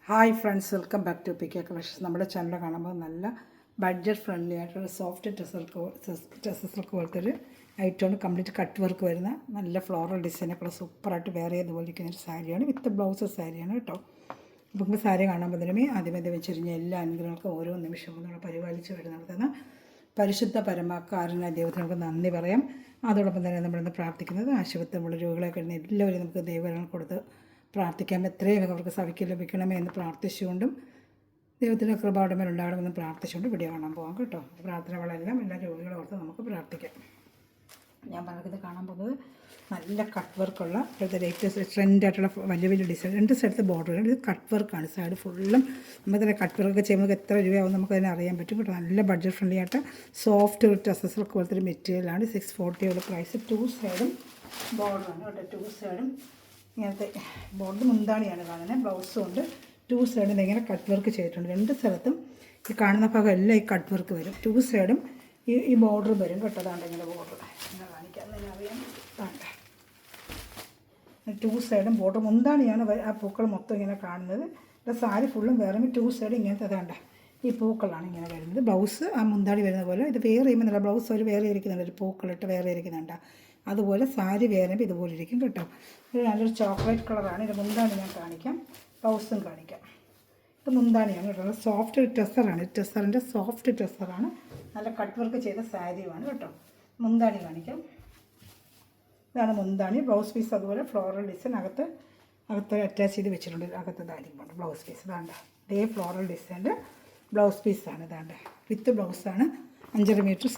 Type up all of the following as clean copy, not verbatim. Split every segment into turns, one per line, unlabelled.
Hi friends, welcome back to P K collections. നമ്മുടെ channel കാണുമ്പോൾ നല്ല ബഡ്ജറ്റ് ഫ്രണ്ട്ലി ആയിട്ടുള്ള സോഫ്റ്റ് ഡ്രസ്സർക്ക് പോലത്തെ ഒരു ഐറ്റമാണ്. കംപ്ലീറ്റ് കട്ട് വർക്ക് വരുന്ന നല്ല ഫ്ലോറൽ ഡിസൈനൊക്കെ സൂപ്പറായിട്ട് വേറെ ചെയ്തുപോലെ ഇരിക്കുന്ന ഒരു സാരിയാണ്. വിത്ത് ബ്ലൗസ് സാരിയാണ് കേട്ടോ. അപ്പോൾ നമുക്ക് സാരി കാണുമ്പോൾ തന്നെ ആദ്യമേ വെച്ചിരിഞ്ഞ എല്ലാ അനുഗ്രഹങ്ങൾക്കും ഓരോ നിമിഷവും നമ്മൾ പരിപാലിച്ച് നടത്തുന്ന പരിശുദ്ധ പരമാകാരനായ ദൈവത്തിന് നമുക്ക് നന്ദി പറയാം. അതോടൊപ്പം തന്നെ നമ്മളിന്ന് പ്രാർത്ഥിക്കുന്നത് ആശുപത്രിയിലുള്ള രോഗികളെ കഴിഞ്ഞ എല്ലാവരും നമുക്ക് ദൈവങ്ങൾ കൊടുത്ത് പ്രാർത്ഥിക്കാം. എത്രയും അവർക്ക് സൗഖ്യം ലഭിക്കണമേ എന്ന് പ്രാർത്ഥിച്ചുകൊണ്ടും ദൈവത്തിൻ്റെ കൃപാടമേൽ ഉണ്ടാകണമെന്ന് പ്രാർത്ഥിച്ചുകൊണ്ട് വീഡിയോ കാണാൻ പോകാം കേട്ടോ. പ്രാർത്ഥനകളെല്ലാം എല്ലാ രോഗികളെ ഓർത്ത് നമുക്ക് പ്രാർത്ഥിക്കാം. ഞാൻ പറഞ്ഞത് കാണാൻ പോകുന്നത് നല്ല കട്ട് വർക്കുള്ള ഇപ്പോഴത്തെ ലേറ്റസ്റ്റ് ട്രെൻഡായിട്ടുള്ള വലിയ വലിയ ഡിസൈൻ. രണ്ട് സൈഡത്തെ ബോർഡർ, ഇത് കട്ട് വർക്കാണ്. സൈഡ് ഫുള്ളും നമ്മൾ തന്നെ കട്ട് വർക്കൊക്കെ ചെയ്യുമ്പോൾ എത്ര രൂപയാവും നമുക്ക് തന്നെ അറിയാൻ പറ്റും കേട്ടോ. നല്ല ബഡ്ജറ്റ് ഫ്രണ്ട്ലി ആയിട്ട് സോഫ്റ്റ് ഡ്രസ്സസൊക്കെ പോലത്തെ ഒരു മെറ്റീരിയലാണ്. 640 പ്രൈസ്. 2 സൈഡും ബോർഡറാണ് കേട്ടോ. 2 സൈഡും ഇങ്ങനത്തെ ബോർഡ് മുന്താണിയാണ് കാണുന്നത്. ബ്ലൗസും ഉണ്ട്. 2 സൈഡിൽ ഇങ്ങനെ കട്ട് വർക്ക് ചെയ്തിട്ടുണ്ട്. 2 സ്ഥലത്തും ഈ കാണുന്ന ഭാഗം എല്ലാം ഈ കട്ട് വർക്ക് വരും. 2 സൈഡും ഈ ബോർഡർ വരും കേട്ടോ. അതാണ്ട് ഇങ്ങനെ ബോർഡർ ഇങ്ങനെ കാണിക്കാം, തന്നെ അറിയാം. താണ്ട 2 സൈഡും ബോർഡർ മുന്താണിയാണ് ആ പൂക്കൾ മൊത്തം ഇങ്ങനെ കാണുന്നത്. സാരി ഫുള്ളും വേറെ 2 സൈഡ് ഇങ്ങനത്തെ അതാണ്ട ഈ പൂക്കളാണ് ഇങ്ങനെ വരുന്നത്. ബ്ലൗസ് ആ മുന്താണി വരുന്ന പോലെ ഇത് വേറെ ചെയ്യുമ്പോൾ ബ്ലൗസ് ഒരു വേറെ ഇരിക്കുന്നുണ്ട്, ഒരു പൂക്കളിട്ട് വേറെ ഇരിക്കുന്നുണ്ട്. അതുപോലെ സാരി വേറെ ഇതുപോലെ ഇരിക്കും കേട്ടോ. ഇത് നല്ലൊരു ചോക്ലേറ്റ് കളറാണ്. ഇത് മുന്താണി ഞാൻ കാണിക്കാം, ബ്ലൗസും കാണിക്കാം. ഇത് മുന്താണിയാണ് കേട്ടോ. സോഫ്റ്റ് ടെസറാണ്. ടെസറിൻ്റെ സോഫ്റ്റ് ടെസറാണ്. നല്ല കട്ട് വർക്ക് ചെയ്ത സാരിയുമാണ് കേട്ടോ. മുന്താണി കാണിക്കാം. ഇതാണ് മുന്താണി. ബ്ലൗസ് പീസ് അതുപോലെ ഫ്ലോറൽ ഡിസൈൻ അകത്ത് അറ്റാച്ച് ചെയ്ത് വെച്ചിട്ടുണ്ട്. അകത്ത് ധാരിക്കുന്നുണ്ട് ബ്ലൗസ് പീസ്. ഇതാണ്ട് ഇതേ ഫ്ലോറൽ ഡിസൈൻ്റെ ബ്ലൗസ് പീസാണ്. ഇതാണ്ട് വിത്ത് ബ്ലൗസാണ്. 5.5 മീറ്റർ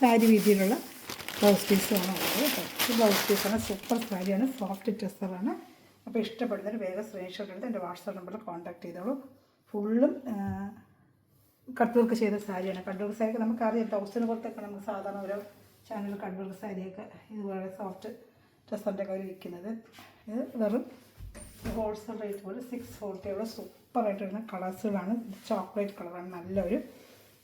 സാരി വീതിയിലുള്ള ബ്ലൗസ് പീസാണ് ഉള്ളത് കേട്ടോ. ഈ ബ്ലൗസ് പീസാണ്. സൂപ്പർ സാരിയാണ്. സോഫ്റ്റ് ടെസറാണ്. അപ്പോൾ ഇഷ്ടപ്പെടുന്നൊരു വേഗം സ്ക്രീൻഷോട്ട് എടുത്ത് എൻ്റെ വാട്സാപ്പ് നമ്പറിൽ കോൺടാക്ട് ചെയ്തോളൂ. ഫുള്ളും കട്ട് വർക്ക് ചെയ്ത സാരിയാണ്. കട്ട് വർക്ക് സാരിയൊക്കെ നമുക്കറിയാം. 1000 പുറത്തൊക്കെ നമുക്ക് സാധാരണ ഓരോ ചാനലിൽ കട്ട് വർക്ക് സാരിയൊക്കെ ഇതുപോലെ സോഫ്റ്റ് ടെസറിൻ്റെ ഒക്കെ അവർ വിൽക്കുന്നത്. ഇത് വെറും ഹോൾസെയിൽ റേറ്റ് പോലെ 640 സൂപ്പറായിട്ട് വരുന്ന കളേഴ്സുകളാണ്. ചോക്ലേറ്റ് കളറാണ്. നല്ലൊരു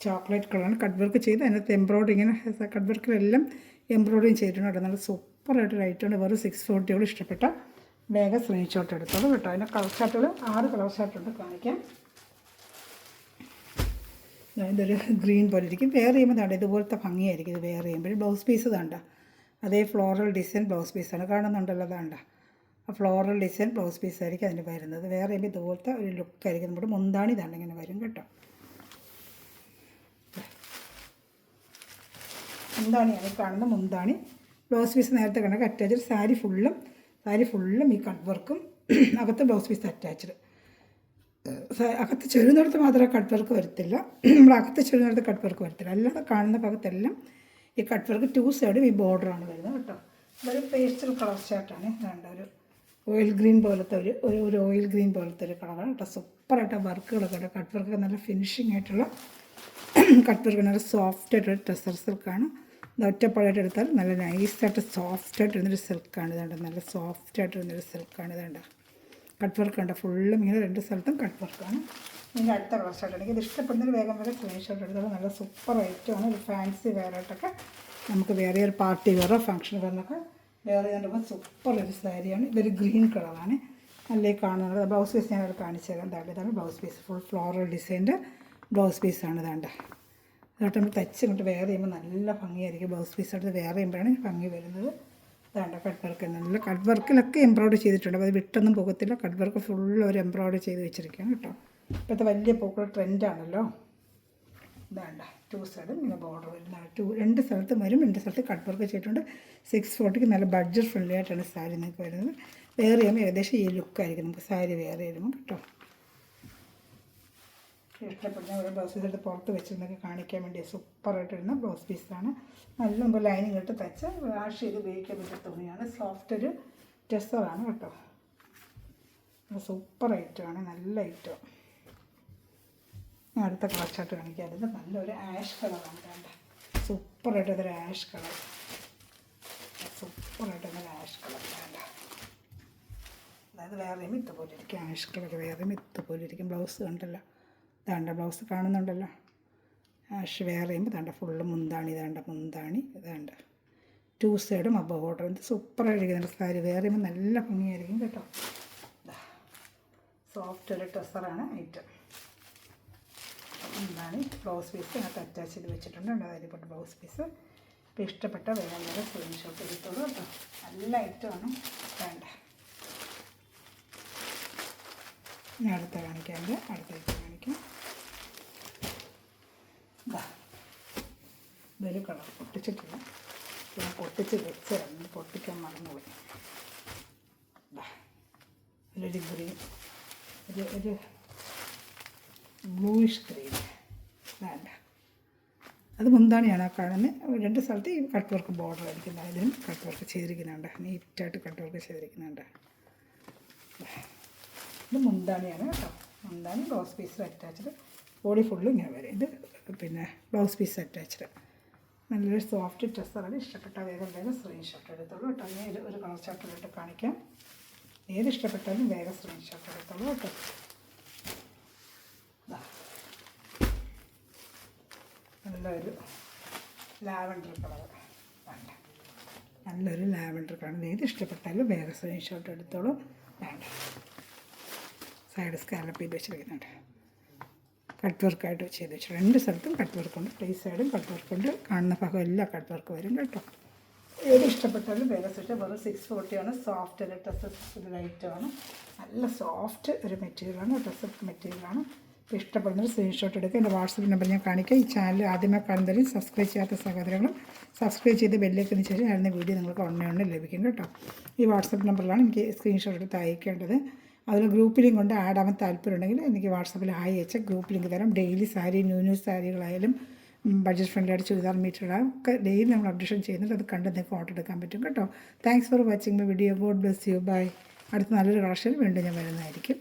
ചോക്ലേറ്റ് കളറാണ്. കട്ട് വർക്ക് ചെയ്ത് അതിനകത്ത് എംബ്രോയിഡറി ഇങ്ങനെ കട്ട് വർക്കിലെല്ലാം എംബ്രോയിഡറിയും ചെയ്തിട്ടുണ്ട് കേട്ടോ. നല്ല സൂപ്പറായിട്ടൊരു ഐറ്റമാണ്. വെറും 640 ഇഷ്ടപ്പെട്ട വേഗം സ്ക്രീൻഷോട്ട് എടുത്തോളൂ കേട്ടോ. അതിൻ്റെ കളർ ചാർട്ടുകൾ 6 കളർ ചാർട്ടുണ്ട് കാണിക്കാം. ഇതൊരു ഗ്രീൻ പോലെ ഇരിക്കും. വേറെ ചെയ്യുമ്പോൾ താണ്ട ഇതുപോലത്തെ ഭംഗിയായിരിക്കും. ഇത് വേറെ ചെയ്യുമ്പോൾ ബ്ലൗസ് പീസ് താണ്ട അതേ ഫ്ലോറൽ ഡിസൈൻ ബ്ലൗസ് പീസാണ്. കാണുന്നുണ്ടല്ലോ താണ്ട ആ ഫ്ലോറൽ ഡിസൈൻ ബ്ലൗസ് പീസായിരിക്കും അതിന് വരുന്നത്. വേറെ ചെയ്യുമ്പോൾ ഇതുപോലത്തെ ഒരു ലുക്കായിരിക്കും. നമ്മുടെ മുന്താണി താണ്ട ഇങ്ങനെ വരും കേട്ടോ. മുന്താണിയാണ് ഈ കാണുന്ന മുന്താണി. ബ്ലൗസ് പീസ് നേരത്തെ കണക്ക് അറ്റാച്ച്ഡ്. സാരി ഫുള്ളും ഈ കട്ട് വർക്കും അകത്ത് ബ്ലൗസ് പീസ് അറ്റാച്ച്ഡ്. അകത്ത് ചെറുന്നിടത്ത് മാത്രമേ കട്ട് വർക്ക് വരത്തില്ല. നമ്മൾ അകത്ത് ചെറുന്നിടത്ത് കട്ട് വർക്ക് വരത്തില്ല. അല്ലാതെ കാണുന്ന ഭാഗത്തെല്ലാം ഈ കട്ട് വർക്ക് 2 സൈഡും ഈ ബോർഡറാണ് വരുന്നത് കേട്ടോ. ഇതൊരു പേസ്റ്റൽ കളർ ചാർട്ടാണ്. വേണ്ട ഒരു ഓയിൽ ഗ്രീൻ പോലത്തെ ഒരു ഓയിൽ ഗ്രീൻ പോലത്തെ ഒരു കളറാണ് കേട്ടോ. സൂപ്പറായിട്ട് വർക്കുകളൊക്കെ കേട്ടോ. കട്ട് വർക്കൊക്കെ നല്ല ഫിനിഷിംഗ് ആയിട്ടുള്ള കട്ട് വർക്ക്, നല്ല സോഫ്റ്റ് ആയിട്ടൊരു ടെസർ സിൽക്കാണ്. ഇത് ഒറ്റപ്പാടായിട്ട് എടുത്താൽ നല്ല നൈസായിട്ട് സോഫ്റ്റായിട്ട് ഇരുന്നൊരു സിൽക്കാണ്. ഇതുണ്ട് നല്ല സോഫ്റ്റായിട്ട് ഇരുന്നൊരു സിൽക്കാണ്. ഇതുണ്ട് കട്ട് വർക്ക് ഉണ്ട്. ഫുള്ളും ഇങ്ങനെ 2 സ്ഥലത്തും കട്ട് വർക്കാണ്. ഇതിൻ്റെ അടുത്ത കളർ ഷർട്ട് എനിക്ക് ഇത് ഇഷ്ടപ്പെടുന്നൊരു വേഗം സ്ക്രീൻഷോട്ട് എടുത്താൽ നല്ല സൂപ്പർ ഐറ്റമാണ്. ഒരു ഫാൻസി വെയറായിട്ടൊക്കെ നമുക്ക് വേറെ ഒരു പാർട്ടി വെയറോ ഫംഗ്ഷൻ വെയറിനൊക്കെ വേറെ ചെയ്യുമ്പോൾ സൂപ്പർ ഒരു സാരിയാണ്. ഇതൊരു ഗ്രീൻ കളറാണ്. നല്ല കാണുന്നത്. ബ്ലൗസ് പീസ് ഞാനത് കാണിച്ചു തരാം. ഇതാണ് ബ്ലൗസ് പീസ്. ഫുൾ ഫ്ലോറൽ ഡിസൈൻ്റെ ബ്ലൗസ് പീസാണ്. ഇതാണ്ട് ഇതോട്ട് നമ്മൾ തച്ച് ഇങ്ങോട്ട് വേറെ ചെയ്യുമ്പോൾ നല്ല ഭംഗിയായിരിക്കും. ബ്ലൗസ് പീസ് എടുത്ത് വേറെ ചെയ്യുമ്പോഴാണ് ഭംഗി വരുന്നത്. ഇതാണ്ട് കട്ട് വർക്ക്. നല്ല കട്ട് വർക്കിലൊക്കെ എംബ്രോയിഡറി ചെയ്തിട്ടുണ്ട്. അപ്പോൾ അത് വിട്ടൊന്നും പോകത്തില്ല. കട്ട് വർക്ക് ഫുള്ള് ഒരു എംബ്രോയിഡറി ചെയ്ത് വെച്ചിരിക്കുകയാണ് കേട്ടോ. ഇപ്പോഴത്തെ വലിയ പൂക്കൾ ട്രെൻഡാണല്ലോ. ഇതാണ്ട 2 സൈഡും ഇങ്ങനെ ബോർഡർ വരുന്ന 2 സ്ഥലത്തും വരും. 2 സ്ഥലത്ത് കട്ട് വർക്ക് ചെയ്തിട്ടുണ്ട്. 640 നല്ല ബഡ്ജറ്റ് ഫ്രണ്ട്ലി ആയിട്ടാണ് സാരി നിങ്ങൾക്ക് വരുന്നത്. വേറെ ചെയ്യുമ്പോൾ ഏകദേശം ഈ ലുക്കായിരിക്കും നമുക്ക് സാരി വേറെ ചെയ്യുമ്പോൾ കേട്ടോ. ഇഷ്ടപ്പെടുന്ന ഒരു ബ്ലൗസ് പീസ് എടുത്ത് പുറത്ത് വെച്ചിരുന്നൊക്കെ കാണിക്കാൻ വേണ്ടി സൂപ്പറായിട്ട് വരുന്ന ബ്ലൗസ് പീസാണ്. നല്ല മുമ്പ് ലൈനിങ് ഇട്ട് തച്ച് വാഷ് ചെയ്ത് ഉപയോഗിക്കാൻ പറ്റിയ തുണിയാണ്. സോഫ്റ്റ് ഒരു ടെസറാണ് കേട്ടോ. സൂപ്പർ ഐറ്റമാണ്. നല്ല ഐറ്റം. ഞാൻ അടുത്ത കളർ ചാർട്ട് കാണിക്കാറുണ്ട്. നല്ലൊരു ആഷ് കളറാണ്. വേണ്ട സൂപ്പറായിട്ടൊരു ആഷ് കളർ. സൂപ്പറായിട്ടൊരു ആഷ് കളർ. വേണ്ട അതായത് വേറെ മിത്ത് പോലെ ഇരിക്കും. ആഷ് കളർ വേറെ മിത്ത് പോലെ ഇരിക്കും. ബ്ലൗസ് കണ്ടല്ലോ. ഇതാണ്ട ബ്ലൗസ് കാണുന്നുണ്ടല്ലോ. ആഷ് വേറെ ചെയ്യുമ്പോൾ ഇതാണ്ട ഫുള്ള് മുന്താണി. ഇതാണ്ട മുന്താണി. ഇതാണ്ട 2 സൈഡും ആ ബോർഡർ. ഇത് സൂപ്പറായിരിക്കും. സാരി വേറെ ചെയ്യുമ്പോൾ നല്ല ഭംഗിയായിരിക്കും കേട്ടോ. സോഫ്റ്റ് ഒരു ട്രസ്സറാണ് ഐറ്റം. എന്താണ് ബ്ലൗസ് പീസ് അതിനകത്ത് അറ്റാച്ച് ചെയ്ത് വെച്ചിട്ടുണ്ട്. അതിൽപ്പെട്ട ബ്ലൗസ് പീസ്. ഇപ്പോൾ ഇഷ്ടപ്പെട്ട വേഗം വേറെ സ്ക്രീൻഷോട്ട് എടുത്തോളൂ കേട്ടോ. നല്ല ഐറ്റമാണ്. വേണ്ട ഞാൻ അടുത്ത കാണിക്കാണ്ട് അടുത്തേക്ക് കാണിക്കാം. ഇതൊരു കളർ പൊട്ടിച്ചിട്ടില്ല, ഞാൻ പൊട്ടിച്ച് വെച്ചിരുന്നു, പൊട്ടിക്കാൻ മറന്നുപോയി. ഒരു ഗ്രീൻ, ഒരു ബ്ലൂയിഷ് ഗ്രീൻ. വേണ്ട അത് മുന്താണിയാണ് ആ കാണുന്നത്. രണ്ട് സ്ഥലത്ത് ഈ കട്ട് വർക്ക് ബോർഡർ അടിക്കുന്നത്. ഇതിനും കട്ട് വർക്ക് ചെയ്തിരിക്കുന്നുണ്ട്, നീറ്റായിട്ട് കട്ട് വർക്ക് ചെയ്തിരിക്കുന്നുണ്ട്. ഇത് മുന്താണിയാണ് കേട്ടോ. മുന്താണി blouse piece attached. Body full ഇങ്ങനെ വരും. ഇത് പിന്നെ ബ്ലൗസ് പീസ് അറ്റാച്ച്ഡ്. നല്ലൊരു സോഫ്റ്റ് ഡ്രസ്സാണ്. ഇഷ്ടപ്പെട്ട വേഗം സ്ക്രീൻഷോട്ട് എടുത്തോളൂ കേട്ടോ. ഞാൻ ഒരു കളർ ചാർട്ടിലിട്ട് കാണിക്കാം. ഏത് ഇഷ്ടപ്പെട്ടാലും വേഗം സ്ക്രീൻഷോട്ട് എടുത്തോളൂ കേട്ടോ. നല്ലൊരു ലാവൻഡർ കളർ. വേണ്ട നല്ലൊരു ലാവൻഡർ കളർ. ഏത് ഇഷ്ടപ്പെട്ടാലും വേഗം സ്ക്രീൻഷോട്ട് എടുത്തോളൂ. വേണ്ട സൈഡ് സ്കാലപ്പ് ചെയ്ത് വെച്ചിരിക്കുന്നുണ്ട്. കട്ട് വർക്കായിട്ട് ചെയ്ത് വെച്ചു. രണ്ട് സ്ഥലത്തും കട്ട് വർക്കുണ്ട്. ഫ്രീ സൈഡും കട്ട് വർക്കുണ്ട്. കാണുന്ന ഭാഗം എല്ലാം കട്ട് വർക്ക് വരും കേട്ടോ. ഏത് ഇഷ്ടപ്പെട്ടാലും വേറെ സെറ്റ്. വെറും 640 സോഫ്റ്റ് ഒരു ഡ്രസ്സ് ലൈറ്റാണ്. നല്ല സോഫ്റ്റ് ഒരു മെറ്റീരിയലാണ്. ഡ്രസ്സ് മെറ്റീരിയലാണ്. ഇപ്പോൾ ഇഷ്ടപ്പെടുന്നൊരു സ്ക്രീൻഷോട്ട് എടുക്കുക. എൻ്റെ വാട്സപ്പ് നമ്പർ ഞാൻ കാണിക്കാം. ഈ ചാനൽ ആദ്യമായി കാണുന്നവരും സബ്സ്ക്രൈബ് ചെയ്യാത്ത സഹോദരങ്ങളും സബ്സ്ക്രൈബ് ചെയ്ത് ബെല്ലേക്കിന് ശേഷം ഞാനിന്ന് വീഡിയോ നിങ്ങൾക്ക് ഉടനെ ലഭിക്കും കേട്ടോ. ഈ വാട്സപ്പ് നമ്പറിലാണ് എനിക്ക് സ്ക്രീൻഷോട്ട് എടുത്ത് അയക്കേണ്ടത്. അതിൽ ഗ്രൂപ്പ് ലിങ്ക് കൊണ്ട് ആഡ് ആവാൻ താല്പര്യമുണ്ടെങ്കിൽ എനിക്ക് വാട്സപ്പിൽ ഹായ് അയച്ചാൽ ഗ്രൂപ്പ് ലിങ്ക് തരാം. ഡെയിലി സാരി, ന്യൂ സാരികളായാലും ബഡ്ജറ്റ് ഫ്രണ്ട്ലിയായിട്ട് ചുരിദാർ മീറ്ററുകളാകും ഒക്കെ ഡെയിലി നമ്മൾ അപ്ഡേഷൻ ചെയ്യുന്നുണ്ട്. അത് കണ്ട് നിങ്ങൾക്ക് ഓർഡർ എടുക്കാൻ പറ്റും കേട്ടോ. Thanks for watching my video. God bless you. Bye. അടുത്ത നല്ലൊരു കളക്ഷൻ വീണ്ടും ഞാൻ വരുന്നതായിരിക്കും.